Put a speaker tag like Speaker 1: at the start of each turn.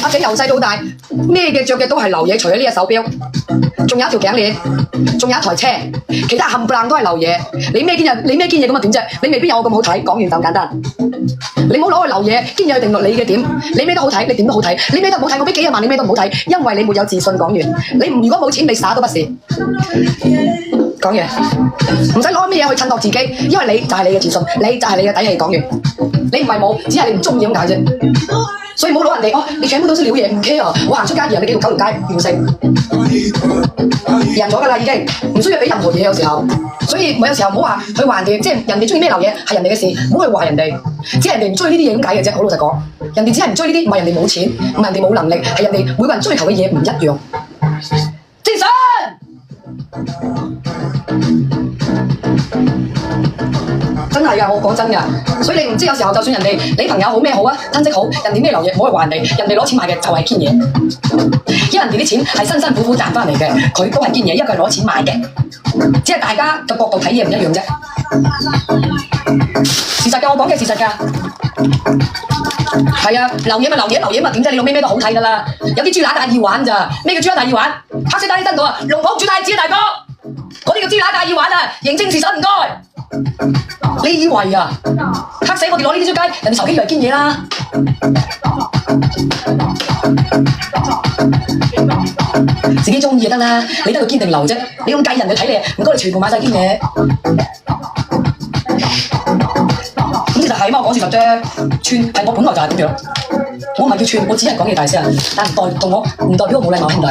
Speaker 1: 阿仔由細到大咩嘅着嘅都係流嘢，除咗呢隻手錶，仲有一條頸鏈，仲有一台車，其他冚唪唥都係流嘢。你咩堅嘢咁啊點啫？你未必有我咁好睇，講完就咁簡單。你唔好攞去流嘢，堅嘢去定落你嘅點。你咩都好睇，你點都好睇。你咩都唔好睇，我俾幾廿萬你咩都唔好睇，因為你沒有自信。講完，你如果冇錢，你啥都不是。講完，唔使攞咩嘢去襯托自己，因為你就係你嘅自信，你就係你嘅底氣。講完，你唔係冇，只係你唔中意咁解啫。所以唔好攞人哋你全部都是料嘢，唔 care 啊！我行出街，人哋幾條狗條街完成，贏咗㗎啦已經，唔需要俾任何嘢有時候。所以有時候唔好話去話人哋，即係人哋中意咩流嘢係人哋嘅事，唔好去話人哋，只係人哋唔中意呢啲嘢咁解嘅啫。好老實講，人哋只係唔中意呢啲，唔係人哋冇錢，唔係人哋冇能力，係人哋每個人追求嘅嘢唔一樣。精神。真係㗎，我講真㗎，所以你唔知有時候就算人哋你朋友好咩好啊，親戚好，人哋咩流嘢唔好去話人哋，人哋攞錢買嘅就係堅嘢，因為人哋啲錢係辛辛苦苦賺翻嚟嘅，佢都係堅嘢，因為佢係攞錢買嘅，只係大家嘅角度睇嘢唔一樣啫。事實㗎，我講嘅事實㗎。係啊，流嘢咪流嘢咪點啫？你攞咩都好睇㗎啦，有啲豬乸戴耳環咋？咩叫豬乸戴耳環？黑色戴喺身度啊，龍鳳鑄太子啊大哥，嗰啲叫豬乸戴耳環啊，認清事實唔該。你以為啊？黑死我哋攞呢啲出街，人哋籌機以為堅嘢啦。自己中意就得啦，你得個堅定流啫。你咁計人哋睇你，唔該你全部買晒堅嘢。咁其實係嘛，我講事實啫。串係我本來就係咁樣，我唔係叫串，我只係講嘢大聲，但唔代表我冇禮貌兄弟。